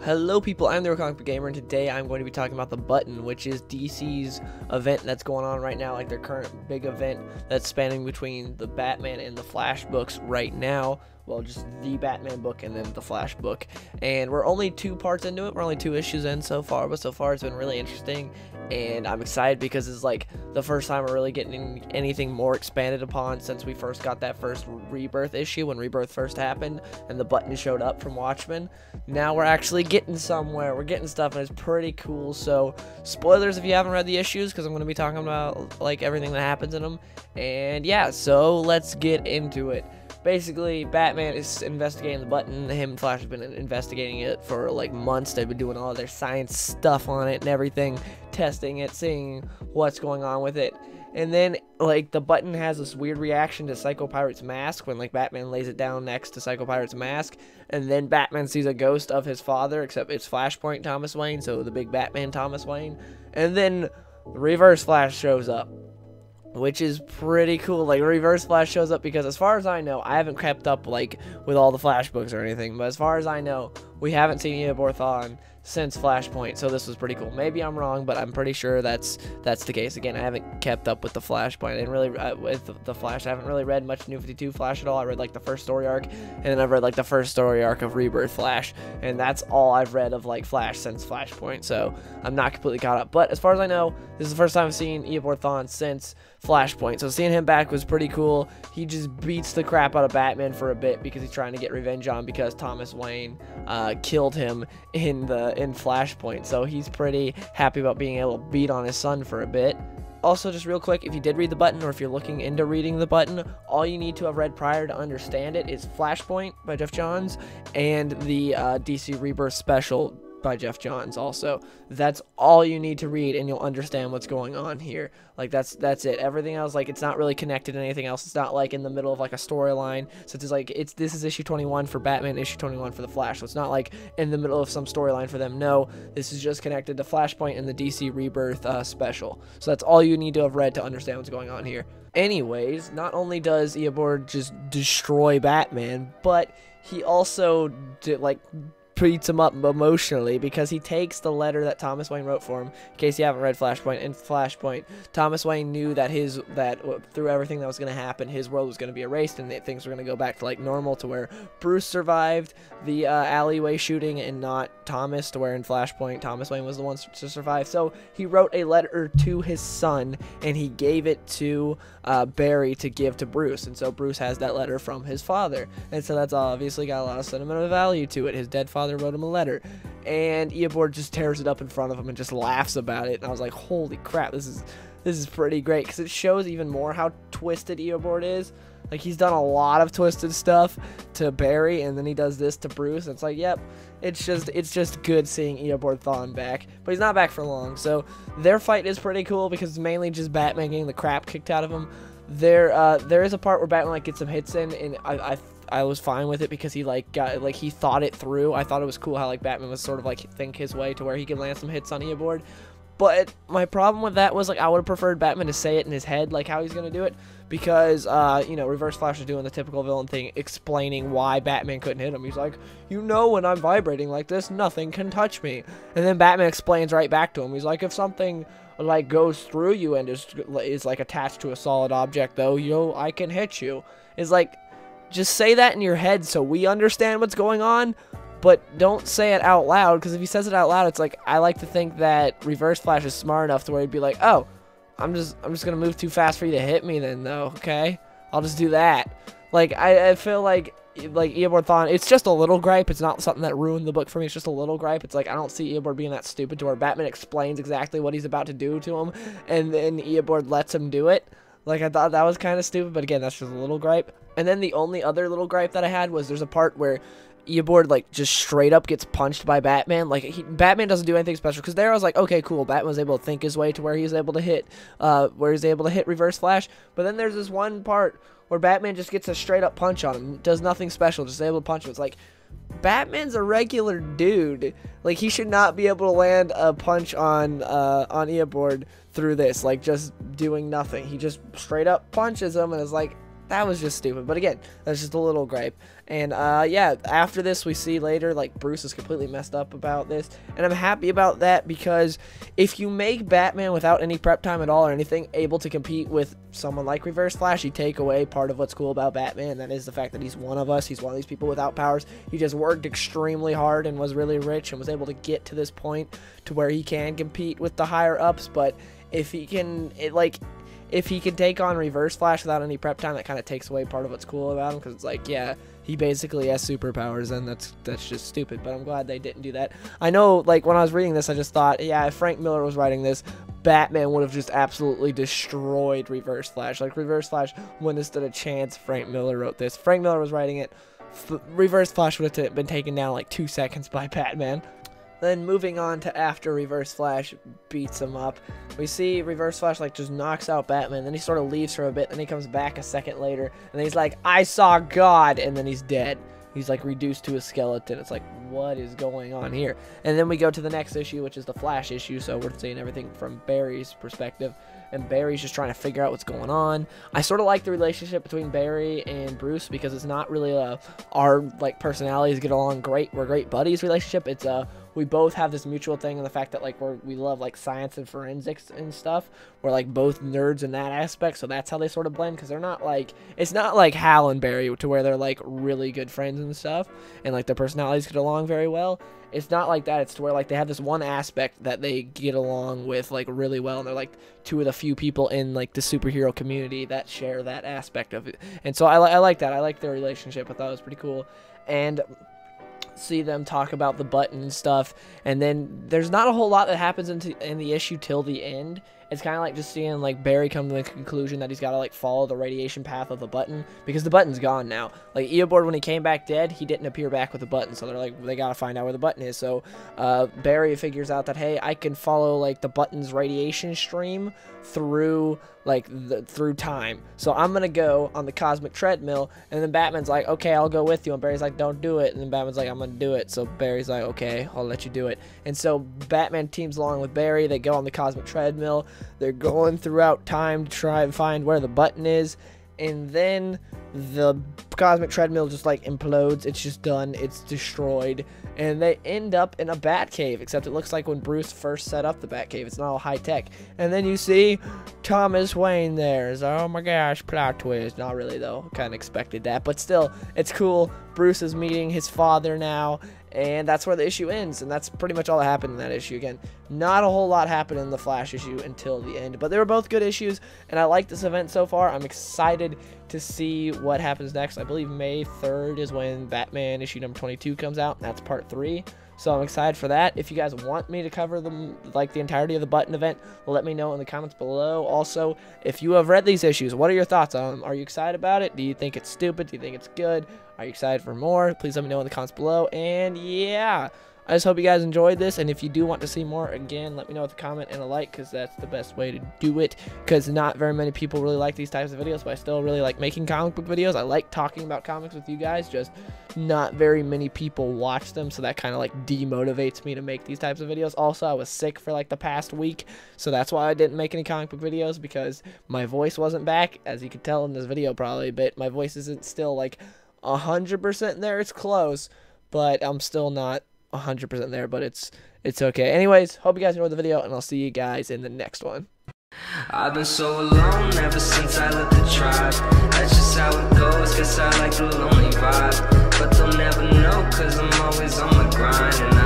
Hello people, I'm the Comic Book Gamer, and today I'm going to be talking about the Button, which is DC's event that's going on right now, like their current big event that's spanning between the Batman and the Flash books right now. Well, just the Batman book and then the Flash book. And we're only 2 parts into it. We're only 2 issues in so far, but so far it's been really interesting. And I'm excited because it's like the first time we're really getting anything more expanded upon since we first got that first Rebirth issue, when Rebirth first happened and the Button showed up from Watchmen. Now we're actually getting somewhere. We're getting stuff, and it's pretty cool. So spoilers if you haven't read the issues, because I'm going to be talking about like everything that happens in them. And yeah, so let's get into it. Basically, Batman is investigating the Button. Him and Flash have been investigating it for like months. They've been doing all their science stuff on it and everything, testing it, seeing what's going on with it. And then, like, the Button has this weird reaction to Psycho Pirate's mask when, like, Batman lays it down next to Psycho Pirate's mask. And then Batman sees a ghost of his father, except it's Flashpoint Thomas Wayne, so the big Batman Thomas Wayne. And then Reverse Flash shows up, which is pretty cool. Like, Reverse Flash shows up because, as far as I know, I haven't kept up, like, with all the Flash books or anything, but as far as I know, we haven't seen Eobard Thawne since Flashpoint, so this was pretty cool. Maybe I'm wrong, but I'm pretty sure that's the case. Again, I haven't kept up with the Flashpoint. I didn't really with the Flash. I haven't really read much New 52 Flash at all. I read like the first story arc, and then I've read like the first story arc of Rebirth Flash, and that's all I've read of like Flash since Flashpoint. So I'm not completely caught up. But as far as I know, this is the first time I've seen Eobard Thawne since Flashpoint. So seeing him back was pretty cool. He just beats the crap out of Batman for a bit because he's trying to get revenge on because Thomas Wayne killed him in Flashpoint. So he's pretty happy about being able to beat on his son for a bit. Also, just real quick, if you did read the Button, or if you're looking into reading the Button, all you need to have read prior to understand it is Flashpoint by Jeff Johns and the DC Rebirth special by Jeff Johns. Also, that's all you need to read, and you'll understand what's going on here. Like, that's it. Everything else, like, it's not really connected to anything else. It's not like in the middle of like a storyline. So it's like this is issue 21 for Batman, issue 21 for the Flash. So it's not like in the middle of some storyline for them. No, this is just connected to Flashpoint and the DC Rebirth special. So that's all you need to have read to understand what's going on here. Anyways, not only does Eobard just destroy Batman, but he also beats him up emotionally because he takes the letter that Thomas Wayne wrote for him. In case you haven't read Flashpoint, in Flashpoint, Thomas Wayne knew that through everything that was going to happen, his world was going to be erased and that things were going to go back to like normal, to where Bruce survived the alleyway shooting and not Thomas, to where in Flashpoint Thomas Wayne was the one to survive. So he wrote a letter to his son and he gave it to Barry to give to Bruce, and so Bruce has that letter from his father, and so that's obviously got a lot of sentimental value to it. His dead father wrote him a letter, and Eobard just tears it up in front of him and just laughs about it. And I was like, holy crap, this is pretty great, because it shows even more how twisted Eobard is. Like, he's done a lot of twisted stuff to Barry, and then he does this to Bruce, and it's like, yep, it's just good seeing Eobard Thawne back. But he's not back for long, so their fight is pretty cool because it's mainly just Batman getting the crap kicked out of him. There is a part where Batman like gets some hits in, and I was fine with it because he he thought it through. I thought it was cool how like Batman was sort of like think his way to where he could land some hits on Eobard. But my problem with that was, like, I would have preferred Batman to say it in his head, like how he's gonna do it, because you know, Reverse Flash is doing the typical villain thing, explaining why Batman couldn't hit him. He's like, you know, when I'm vibrating like this, nothing can touch me. And then Batman explains right back to him. He's like, if something like goes through you and is like attached to a solid object, though, you know, I can hit you. It's like, just say that in your head so we understand what's going on, but don't say it out loud, because if he says it out loud, it's like, I like to think that Reverse Flash is smart enough to where he'd be like, oh, I'm just gonna move too fast for you to hit me then, though, okay? I'll just do that. Like, I feel like Eobard Thawne, it's just a little gripe. It's not something that ruined the book for me. It's just a little gripe. It's like, I don't see Eobard being that stupid to where Batman explains exactly what he's about to do to him, and then Eobard lets him do it. Like, I thought that was kind of stupid, but again, that's just a little gripe. And then the only other little gripe that I had was there's a part where Eobard, like, just straight up gets punched by Batman. Like, Batman doesn't do anything special, because there I was like, okay, cool, Batman was able to think his way to where he's able to hit Reverse Flash. But then there's this one part where Batman just gets a straight up punch on him, does nothing special, just able to punch him. It's like, Batman's a regular dude. Like, he should not be able to land a punch on Eobard through this, like, just doing nothing. He just straight up punches him and is like, that was just stupid. But again, that's just a little gripe. And yeah, after this, we see later, like, Bruce is completely messed up about this, and I'm happy about that, because if you make Batman without any prep time at all or anything able to compete with someone like Reverse Flash, you take away part of what's cool about Batman, and that is the fact that he's one of us. He's one of these people without powers. He just worked extremely hard and was really rich and was able to get to this point to where he can compete with the higher ups. But if he can, if he can take on Reverse Flash without any prep time, that kind of takes away part of what's cool about him, because it's like, yeah, he basically has superpowers, and that's just stupid. But I'm glad they didn't do that. I know, like, when I was reading this, I just thought, yeah, if Frank Miller was writing this, Batman would have just absolutely destroyed Reverse Flash. Like, Reverse Flash wouldn't have stood a chance if Frank Miller wrote this. Frank Miller was writing it. Reverse Flash would have been taken down like 2 seconds by Batman. Then moving on to after Reverse Flash beats him up, we see Reverse Flash like just knocks out Batman, then he sort of leaves for a bit, then he comes back a second later, and he's like, I saw God, and then he's dead. He's like reduced to a skeleton. It's like, what is going on here? And then we go to the next issue, which is the Flash issue, so we're seeing everything from Barry's perspective, and Barry's just trying to figure out what's going on. I sort of like the relationship between Barry and Bruce, because it's not really our like personalities get along great, we're great buddies relationship. It's we both have this mutual thing in the fact that like we love like science and forensics and stuff. We're like both nerds in that aspect, so that's how they sort of blend, because they're not like, it's not like Hal and Barry to where they're like really good friends and stuff and like their personalities get along very well. It's not like that. It's to where like they have this one aspect that they get along with like really well, and they're like two of the few people in like the superhero community that share that aspect of it. And so I like that. I like their relationship. I thought it was pretty cool. And see them talk about the button and stuff, and then there's not a whole lot that happens in the issue till the end. It's kind of like just seeing like Barry come to the conclusion that he's got to like follow the radiation path of the button, because the button's gone now. Like Eobard, when he came back dead, he didn't appear back with the button, so they're like, they got to find out where the button is. So Barry figures out that, hey, I can follow like the button's radiation stream through like through time, so I'm gonna go on the cosmic treadmill. And then Batman's like, okay, I'll go with you, and Barry's like, don't do it. And then Batman's like, I'm gonna do it. So Barry's like, okay, I'll let you do it. And so Batman teams along with Barry. They go on the cosmic treadmill. They're going throughout time to try and find where the button is, and then the cosmic treadmill just like implodes. It's just done. It's destroyed, and they end up in a Batcave, except it looks like when Bruce first set up the Batcave. It's not all high tech. And then you see Thomas Wayne there. It's, oh my gosh, plot twist. Not really though, kind of expected that, but still, it's cool. Bruce is meeting his father now, and that's where the issue ends, and that's pretty much all that happened in that issue. Again, not a whole lot happened in the Flash issue until the end, but they were both good issues, and I like this event so far. I'm excited to see what happens next. I believe May 3rd is when Batman issue number 22 comes out, and that's part 3. So I'm excited for that. If you guys want me to cover them, like the entirety of the button event, let me know in the comments below. Also, if you have read these issues, what are your thoughts on them? Are you excited about it? Do you think it's stupid? Do you think it's good? Are you excited for more? Please let me know in the comments below. And yeah, I just hope you guys enjoyed this, and if you do want to see more, again, let me know with a comment and a like, because that's the best way to do it, because not very many people really like these types of videos, but I still really like making comic book videos. I like talking about comics with you guys, just not very many people watch them, so that kind of like demotivates me to make these types of videos. Also, I was sick for like the past week, so that's why I didn't make any comic book videos, because my voice wasn't back, as you could tell in this video probably, but my voice isn't still like 100% there. It's close, but I'm still not 100% there, but it's okay. Anyways, hope you guys enjoyed the video, and I'll see you guys in the next one. I've been so alone ever since I left the tribe. That's just how it goes, guess I like the lonely vibe. But they'll never know, cause I'm always on my grind, and